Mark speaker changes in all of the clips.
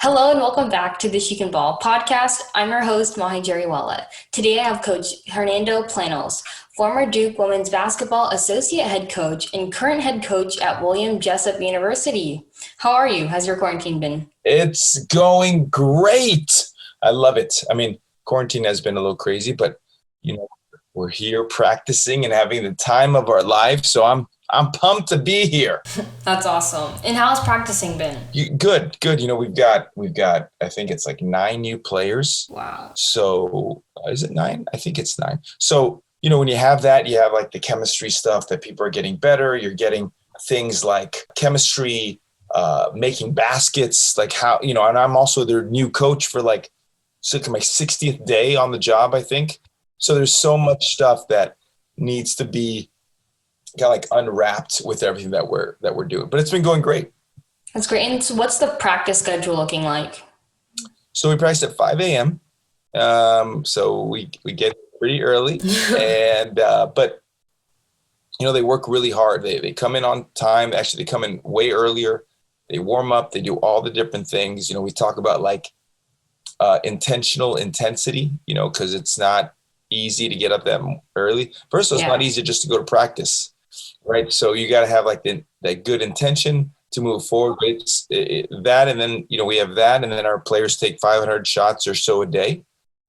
Speaker 1: Hello and welcome back to the She Can Ball podcast. I'm your host, Mahi Jariwala. Today I have Coach Hernando Planells, former Duke women's basketball associate head coach and current head coach at William Jessup University. How are you? How's your quarantine been?
Speaker 2: It's going great. I love it. I mean, quarantine has been a little crazy, but we're here practicing and having the time of our life. So I'm pumped to be here.
Speaker 1: That's awesome. And how's practicing been?
Speaker 2: Good. We've got I think it's like 9 new players.
Speaker 1: Wow.
Speaker 2: So is it 9? I think it's 9. So, when you have that, you have like the chemistry stuff that people are getting better. You're getting things like chemistry, making baskets, like how, and I'm also their new coach for my 60th day on the job, I think. So there's so much stuff that needs to be kind of like unwrapped with everything that we're doing, but it's been going great.
Speaker 1: That's great. And so what's the practice schedule looking like?
Speaker 2: So we practice at 5 a.m. So we get pretty early and, but they work really hard. They come in on time. Actually, they come in way earlier. They warm up. They do all the different things. We talk about intentional intensity, because it's not easy to get up that early. First of all, it's not easy just to go to practice, right? So you got to have that good intention to move forward. It's that, and then we have that, and then our players take 500 shots or so a day,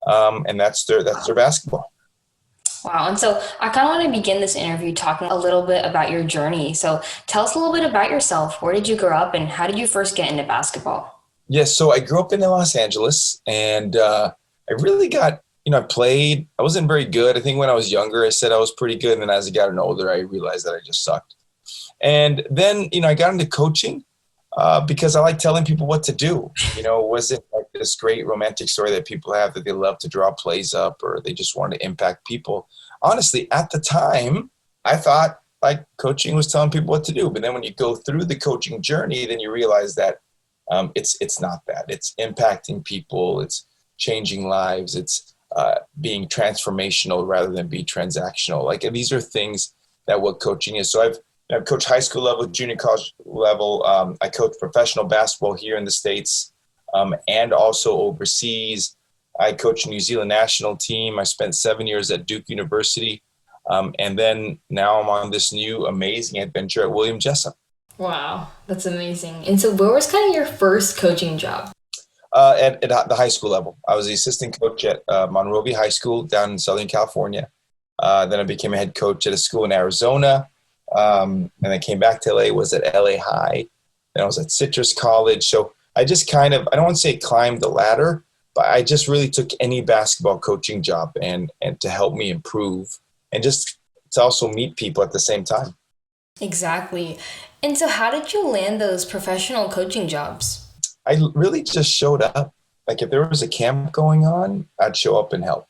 Speaker 2: and that's their basketball.
Speaker 1: Wow. And so I kind of want to begin this interview talking a little bit about your journey. So tell us a little bit about yourself. Where did you grow up and how did you first get into basketball?
Speaker 2: Yes. So I grew up in Los Angeles and I really got, I played, I wasn't very good. I think when I was younger, I said I was pretty good. And then as I got older, I realized that I just sucked. And then, I got into coaching because I like telling people what to do. It wasn't like this great romantic story that people have that they love to draw plays up or they just want to impact people. Honestly, at the time, I thought like coaching was telling people what to do. But then when you go through the coaching journey, then you realize that it's not that. It's impacting people. It's changing lives. It's being transformational rather than be transactional. Like these are things that what coaching is. So I've coached high school level, junior college level. I coach professional basketball here in the States and also overseas. I coached New Zealand national team. I spent 7 years at Duke University. And then now I'm on this new amazing adventure at William Jessup.
Speaker 1: Wow, that's amazing. And so where was kind of your first coaching job?
Speaker 2: At the high school level. I was the assistant coach at Monrovia High School down in Southern California. Then I became a head coach at a school in Arizona. And I came back to LA, was at LA High. Then I was at Citrus College. So I just kind of, I don't want to say climbed the ladder, but I just really took any basketball coaching job and to help me improve and just to also meet people at the same time.
Speaker 1: Exactly. And so how did you land those professional coaching jobs?
Speaker 2: I really just showed up. Like if there was a camp going on, I'd show up and help.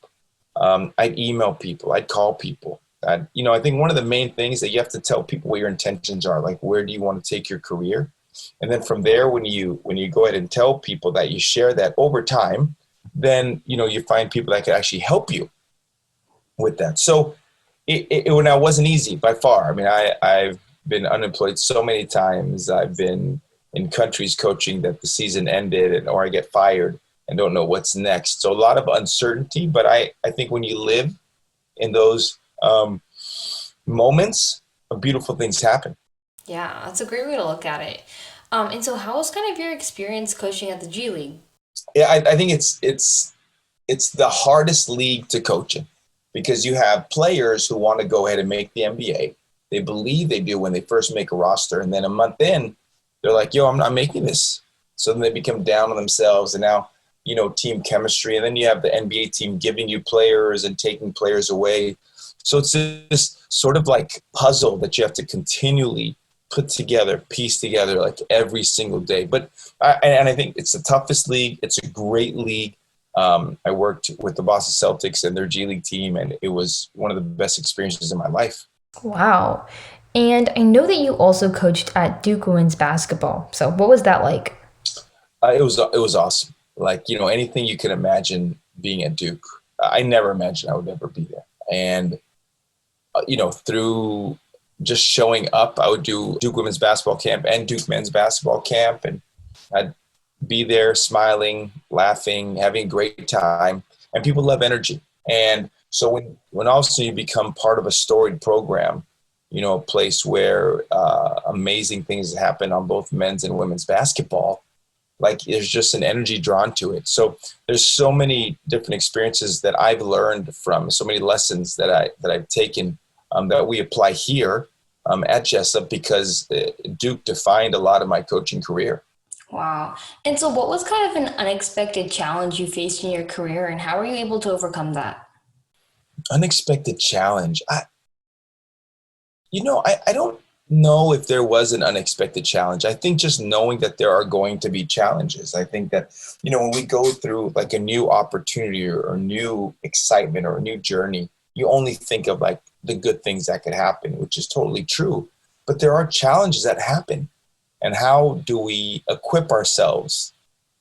Speaker 2: I'd email people. I'd call people. I think one of the main things that you have to tell people what your intentions are, like where do you want to take your career? And then from there, when you go ahead and tell people that you share that over time, then, you find people that can actually help you with that. So it wasn't easy by far. I mean, I've been unemployed so many times. I've been in countries coaching that the season ended or I get fired and don't know what's next. So a lot of uncertainty, but I think when you live in those moments, beautiful things happen.
Speaker 1: Yeah, that's a great way to look at it. And so how was kind of your experience coaching at the G League?
Speaker 2: Yeah, I think it's the hardest league to coach in because you have players who want to go ahead and make the NBA. They believe they do when they first make a roster. And then a month in, they're like, yo, I'm not making this. So then they become down on themselves. And now, team chemistry. And then you have the NBA team giving you players and taking players away. So it's this sort of like puzzle that you have to continually put together, piece together like every single day. But I think it's the toughest league. It's a great league. I worked with the Boston Celtics and their G League team, and it was one of the best experiences in my life.
Speaker 1: Wow. And I know that you also coached at Duke women's basketball. So what was that like?
Speaker 2: It was awesome. Like, anything you can imagine being at Duke. I never imagined I would ever be there. And, through just showing up, I would do Duke women's basketball camp and Duke men's basketball camp. And I'd be there smiling, laughing, having a great time, and people love energy. And so when also you become part of a storied program, a place where amazing things happen on both men's and women's basketball, like there's just an energy drawn to it. So there's so many different experiences that I've learned from, so many lessons that I've taken that we apply here at Jessup, because Duke defined a lot of my coaching career.
Speaker 1: Wow. And so what was kind of an unexpected challenge you faced in your career, and how were you able to overcome that?
Speaker 2: Unexpected challenge. I don't know if there was an unexpected challenge. I think just knowing that there are going to be challenges. I think that, when we go through like a new opportunity or new excitement or a new journey, you only think of like the good things that could happen, which is totally true. But there are challenges that happen. And how do we equip ourselves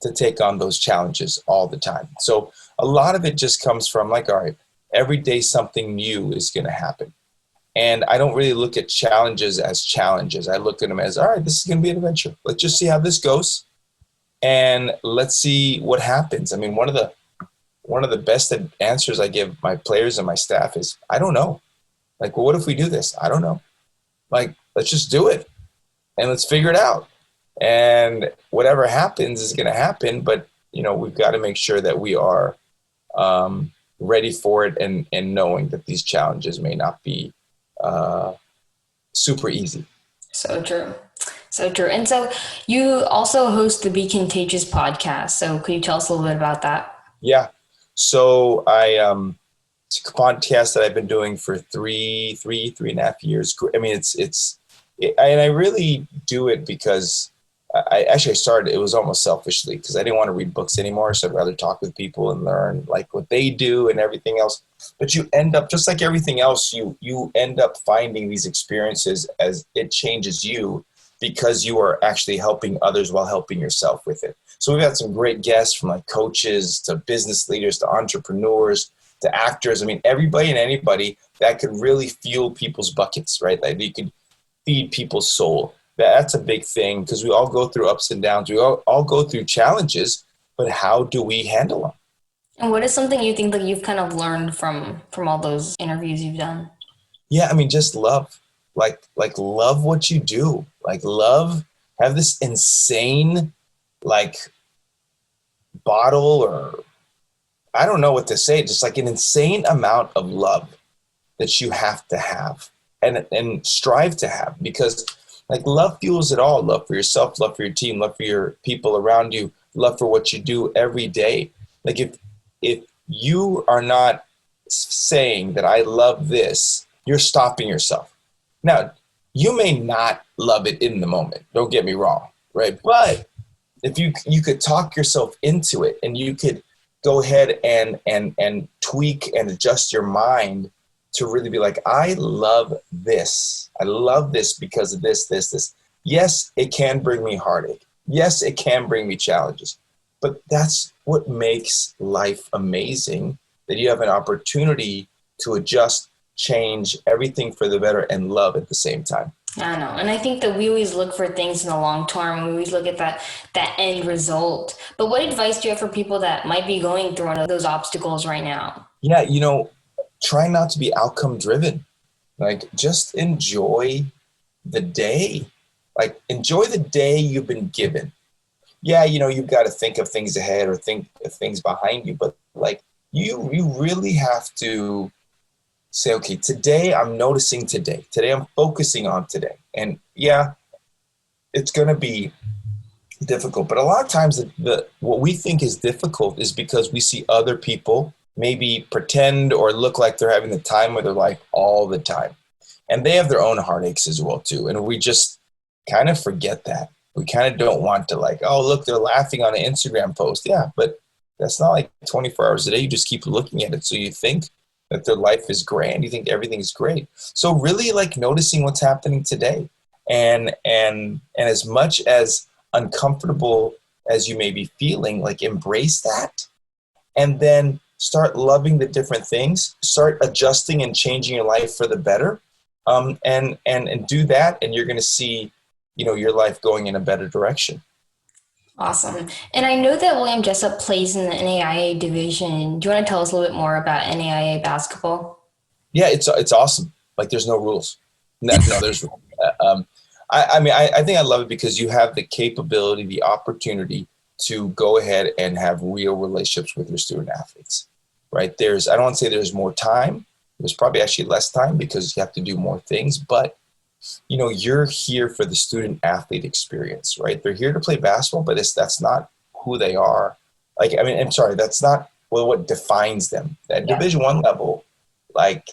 Speaker 2: to take on those challenges all the time? So a lot of it just comes from like, all right, every day something new is going to happen. And I don't really look at challenges as challenges. I look at them as, all right, this is going to be an adventure. Let's just see how this goes. And let's see what happens. I mean, one of the best answers I give my players and my staff is, I don't know. Like, well, what if we do this? I don't know. Like, let's just do it and let's figure it out. And whatever happens is going to happen. But, we've got to make sure that we are ready for it and knowing that these challenges may not be super easy.
Speaker 1: So true. So true. And so you also host the Be Contagious podcast. So could you tell us a little bit about that?
Speaker 2: Yeah. So it's a podcast that I've been doing for three and a half years. I mean, and I really do it because I started, it was almost selfishly because I didn't want to read books anymore. So I'd rather talk with people and learn like what they do and everything else. But you end up, just like everything else, you end up finding these experiences as it changes you, because you are actually helping others while helping yourself with it. So we've had some great guests, from like coaches to business leaders to entrepreneurs to actors. I mean, everybody and anybody that could really fuel people's buckets, right? Like you could feed people's soul. That's a big thing, because we all go through ups and downs. We all go through challenges, but how do we handle them?
Speaker 1: And what is something you think that you've kind of learned from all those interviews you've done?
Speaker 2: Yeah, I mean, just love, like love what you do. Like have this insane, like bottle, or I don't know what to say, just like an insane amount of love that you have to have and strive to have, because like love fuels it all. Love for yourself, love for your team, love for your people around you, love for what you do every day. Like if you are not saying that I love this, you're stopping yourself. Now, you may not love it in the moment, don't get me wrong, right? But if you could talk yourself into it, and you could go ahead and tweak and adjust your mind to really be like, I love this. I love this because of this. Yes, it can bring me heartache. Yes, it can bring me challenges. But that's what makes life amazing, that you have an opportunity to adjust, change everything for the better, and love at the same time.
Speaker 1: I know. And I think that we always look for things in the long term. We always look at that end result. But what advice do you have for people that might be going through one of those obstacles right now?
Speaker 2: Yeah, try not to be outcome driven. Like, just enjoy the day. Like, enjoy the day you've been given. Yeah, you've got to think of things ahead or think of things behind you, but like you really have to say, okay, today I'm noticing today. Today I'm focusing on today. And yeah, it's going to be difficult, but a lot of times what we think is difficult is because we see other people maybe pretend or look like they're having the time of their life all the time. And they have their own heartaches as well too. And we just kind of forget that. We kind of don't want to like, oh, look, they're laughing on an Instagram post. Yeah, but that's not like 24 hours a day. You just keep looking at it. So you think that their life is grand. You think everything's great. So really like noticing what's happening today. And as much as uncomfortable as you may be feeling, like embrace that. And then start loving the different things. Start adjusting and changing your life for the better. And do that. And you're going to see your life going in a better direction.
Speaker 1: Awesome. And I know that William Jessup plays in the NAIA division. Do you want to tell us a little bit more about NAIA basketball?
Speaker 2: Yeah, it's awesome. Like there's no rules. No, there's I think I love it because you have the capability, the opportunity to go ahead and have real relationships with your student athletes, right? I don't want to say there's more time. There's probably actually less time because you have to do more things, but you're here for the student athlete experience, right? They're here to play basketball, but that's not who they are. Like, I mean, I'm sorry, that's not what defines them. At
Speaker 1: Yeah.
Speaker 2: Division I level, like,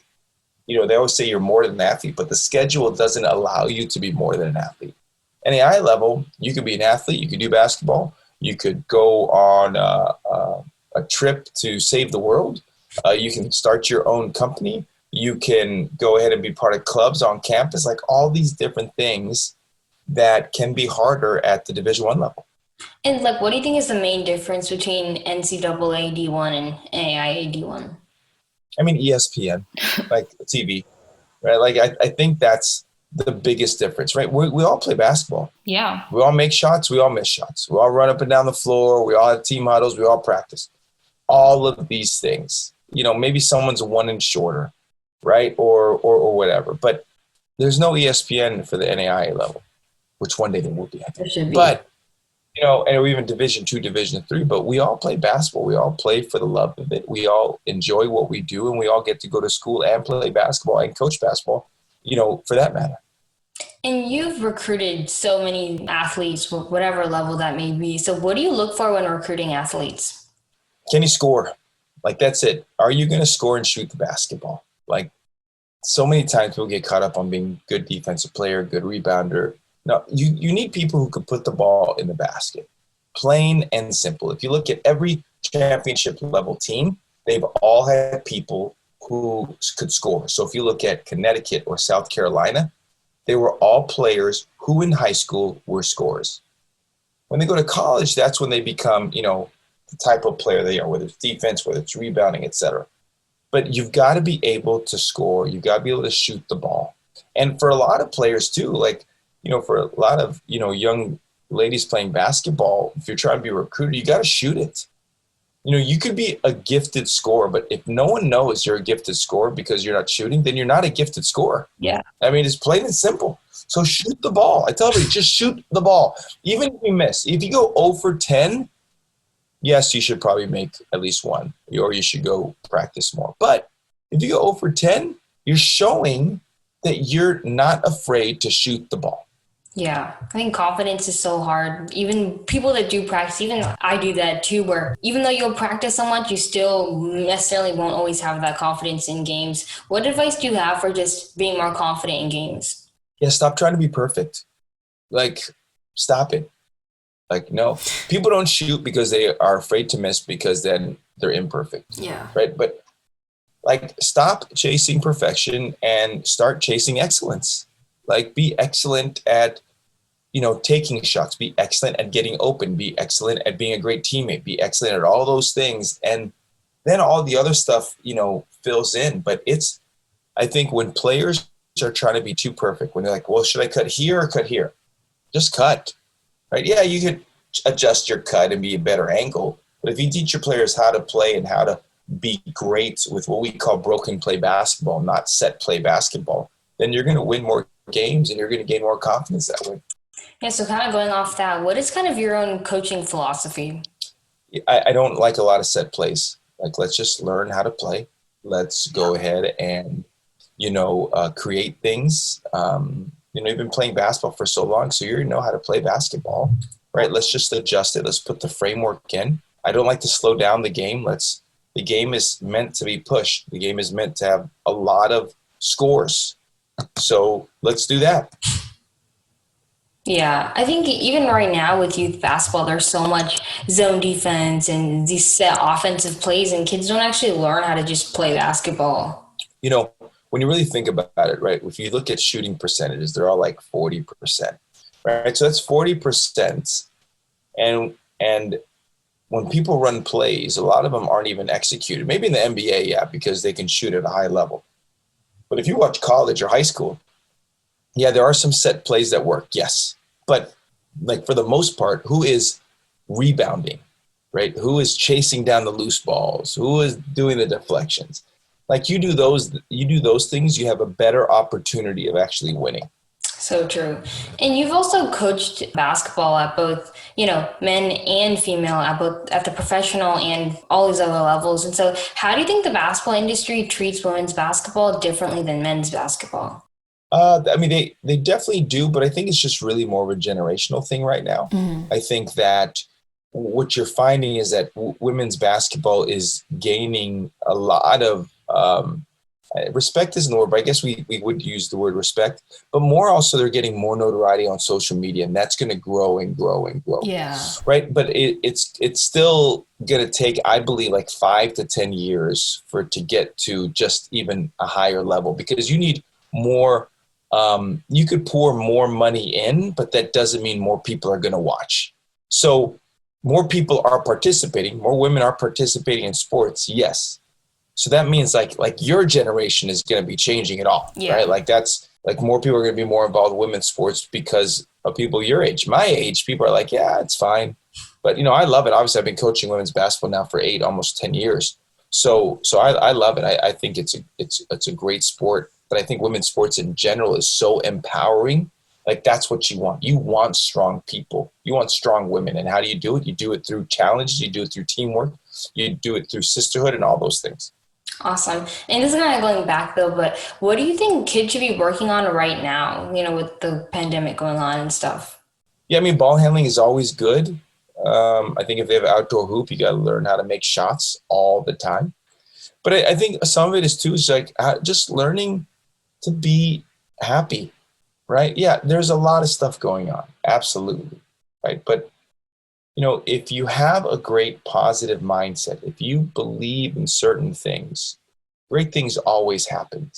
Speaker 2: they always say you're more than an athlete, but the schedule doesn't allow you to be more than an athlete. At the eye level, you could be an athlete, you could do basketball, you could go on a trip to save the world, you can start your own company, you can go ahead and be part of clubs on campus, like all these different things that can be harder at the Division I level.
Speaker 1: And like, what do you think is the main difference between NCAA D1 and NAIA D1?
Speaker 2: I mean, ESPN, like TV, right? Like, I think that's the biggest difference, right? We all play basketball.
Speaker 1: Yeah.
Speaker 2: We all make shots. We all miss shots. We all run up and down the floor. We all have team huddles. We all practice. All of these things, maybe someone's 1 inch shorter, right? Or whatever. But there's no ESPN for the NAIA level, which one day there will be, I
Speaker 1: There
Speaker 2: think.
Speaker 1: should be.
Speaker 2: But, and even Division II, Division III, but we all play basketball. We all play for the love of it. We all enjoy what we do, and we all get to go to school and play basketball and coach basketball, for that matter.
Speaker 1: And you've recruited so many athletes, whatever level that may be. So what do you look for when recruiting athletes?
Speaker 2: Can you score? Like, that's it. Are you going to score and shoot the basketball? Like, so many times people get caught up on being good defensive player, good rebounder. No, you need people who can put the ball in the basket. Plain and simple. If you look at every championship level team, they've all had people who could score. So if you look at Connecticut or South Carolina, they were all players who in high school were scorers. When they go to college, that's when they become, the type of player they are, whether it's defense, whether it's rebounding, etc. But you've got to be able to score. You've got to be able to shoot the ball. And for a lot of players too, like, for a lot of, young ladies playing basketball, if you're trying to be a recruiter, you got to shoot it. You could be a gifted scorer, but if no one knows you're a gifted scorer because you're not shooting, then you're not a gifted scorer.
Speaker 1: Yeah.
Speaker 2: I mean, it's plain and simple. So shoot the ball. I tell everybody, just shoot the ball. Even if you miss. If you go 0 for 10, yes, you should probably make at least one, or you should go practice more. But if you go 0 for 10, you're showing that you're not afraid to shoot the ball.
Speaker 1: Yeah, I think confidence is so hard. Even people that do practice, even I do that too, where even though you'll practice so much, you still necessarily won't always have that confidence in games. What advice do you have for just being more confident in games?
Speaker 2: Yeah, stop trying to be perfect. Like, stop it. Like, no. People don't shoot because they are afraid to miss because then they're imperfect.
Speaker 1: Yeah.
Speaker 2: Right? But, like, stop chasing perfection and start chasing excellence. Like, be excellent at taking shots, be excellent at getting open, be excellent at being a great teammate, be excellent at all those things. And then all the other stuff, fills in. But I think when players are trying to be too perfect, when they're like, well, should I cut here or cut here? Just cut, right? Yeah, you could adjust your cut and be a better angle. But if you teach your players how to play and how to be great with what we call broken play basketball, not set play basketball, then you're going to win more games and you're going to gain more confidence that way.
Speaker 1: Yeah, so kind of going off that, what is kind of your own coaching philosophy?
Speaker 2: I don't like a lot of set plays. Like, let's just learn how to play. Let's go ahead and, create things. You've been playing basketball for so long, so you know how to play basketball, right? Let's just adjust it. Let's put the framework in. I don't like to slow down the game. The game is meant to be pushed. The game is meant to have a lot of scores. So let's do that.
Speaker 1: Yeah, I think even right now with youth basketball, there's so much zone defense and these set offensive plays, and kids don't actually learn how to just play basketball.
Speaker 2: When you really think about it, right, if you look at shooting percentages, they're all like 40%, right? So that's 40%. And when people run plays, a lot of them aren't even executed. Maybe in the NBA, yeah, because they can shoot at a high level. But if you watch college or high school, yeah, there are some set plays that work, yes. But like for the most part, who is rebounding, right? Who is chasing down the loose balls? Who is doing the deflections? Like you do those things, you have a better opportunity of actually winning.
Speaker 1: So true. And you've also coached basketball at both, men and female at the professional and all these other levels. And so how do you think the basketball industry treats women's basketball differently than men's basketball?
Speaker 2: I mean, they definitely do, but I think it's just really more of a generational thing right now. I think that what you're finding is that women's basketball is gaining a lot of respect isn't the word, but I guess we would use the word respect, but more also they're getting more notoriety on social media, and that's going to grow and grow and grow.
Speaker 1: Yeah.
Speaker 2: Right. But it's still going to take, I believe, like 5 to 10 years for it to get to just even a higher level, because you need more. You could pour more money in, but that doesn't mean more people are going to watch. So more people are participating, more women are participating in sports. Yes. So that means like your generation is going to be changing it all, right? Like that's like more people are going to be more involved in women's sports because of people your age. My age, people are like, yeah, it's fine. But, I love it. Obviously, I've been coaching women's basketball now for almost 10 years. So I love it. I think it's a great sport. But I think women's sports in general is so empowering. Like that's what you want. You want strong people. You want strong women. And how do you do it? You do it through challenges. You do it through teamwork. You do it through sisterhood and all those things.
Speaker 1: Awesome. And this is kind of going back though, but what do you think kids should be working on right now, with the pandemic going on and stuff?
Speaker 2: Yeah, I mean, ball handling is always good. I think if they have an outdoor hoop, you got to learn how to make shots all the time. But I think some of it is too, is like just learning to be happy, right? Yeah, there's a lot of stuff going on. Absolutely. Right. But, if you have a great positive mindset, if you believe in certain things, great things always happen.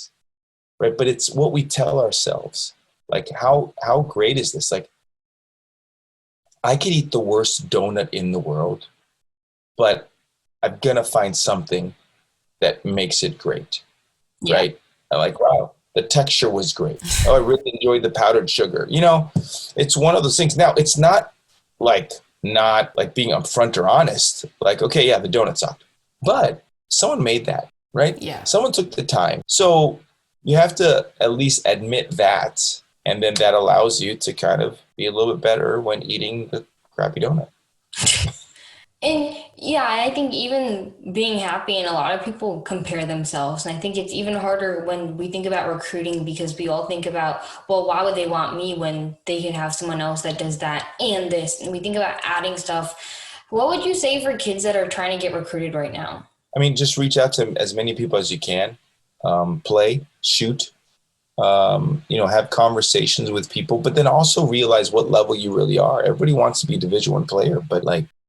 Speaker 2: Right. But it's what we tell ourselves, like how great is this? Like I could eat the worst donut in the world, but I'm going to find something that makes it great. Yeah. Right. I'm like, wow, the texture was great. Oh, I really enjoyed the powdered sugar. It's one of those things. Now, it's not like being upfront or honest. Like, okay, yeah, the donut sucked. But someone made that, right?
Speaker 1: Yeah.
Speaker 2: Someone took the time. So you have to at least admit that. And then that allows you to kind of be a little bit better when eating the crappy donut.
Speaker 1: And yeah, I think even being happy, and a lot of people compare themselves. And I think it's even harder when we think about recruiting, because we all think about, well, why would they want me when they can have someone else that does that and this? And we think about adding stuff. What would you say for kids that are trying to get recruited right now?
Speaker 2: I mean, just reach out to as many people as you can. Play, shoot, have conversations with people, but then also realize what level you really are. Everybody wants to be a Division I player, but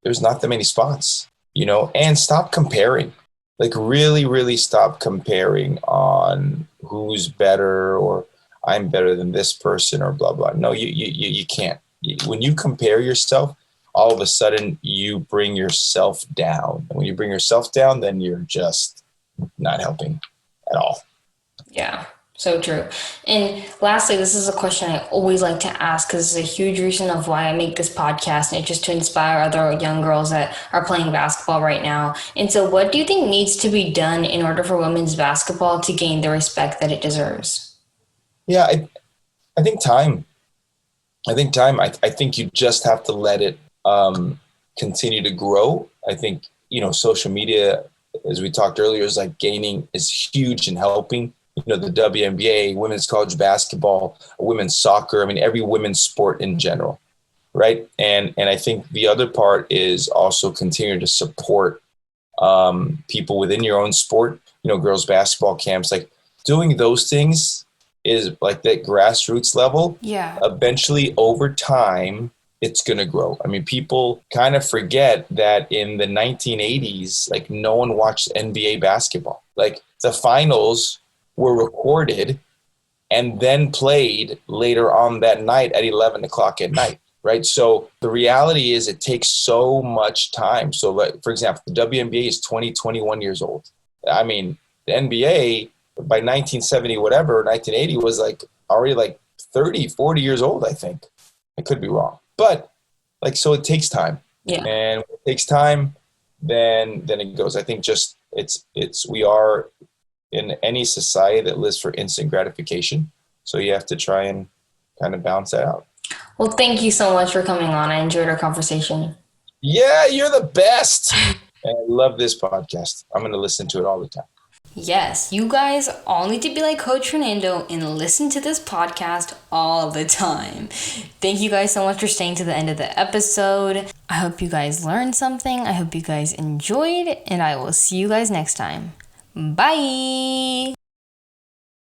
Speaker 2: there's not that many spots, and stop comparing. Like really, really stop comparing on who's better or I'm better than this person or blah, blah. No, you can't. When you compare yourself, all of a sudden you bring yourself down. And when you bring yourself down, then you're just not helping at all.
Speaker 1: Yeah. So true. And lastly, this is a question I always like to ask, because it's a huge reason of why I make this podcast, and it's just to inspire other young girls that are playing basketball right now. And so what do you think needs to be done in order for women's basketball to gain the respect that it deserves?
Speaker 2: Yeah, I think time. I think you just have to let it continue to grow. I think, social media, as we talked earlier, is huge in helping. The WNBA, women's college basketball, women's soccer. I mean, every women's sport in general, right? And I think the other part is also continue to support people within your own sport. Girls basketball camps, like doing those things is like that grassroots level.
Speaker 1: Yeah.
Speaker 2: Eventually, over time, it's going to grow. I mean, people kind of forget that in the 1980s, no one watched NBA basketball. The finals were recorded and then played later on that night at 11 o'clock at night, right? So the reality is it takes so much time. So for example, the WNBA is 21 years old. I mean, the NBA by 1970, 1980 was already 30, 40 years old, I think. I could be wrong. But so it takes time.
Speaker 1: Yeah.
Speaker 2: And when it takes time, then it goes. I think just we are in any society that lives for instant gratification. So you have to try and kind of balance that out.
Speaker 1: Well, thank you so much for coming on. I enjoyed our conversation.
Speaker 2: Yeah, you're the best. And I love this podcast. I'm going to listen to it all the time.
Speaker 1: Yes, you guys all need to be like Coach Fernando and listen to this podcast all the time. Thank you guys so much for staying to the end of the episode. I hope you guys learned something. I hope you guys enjoyed, and I will see you guys next time. Bye!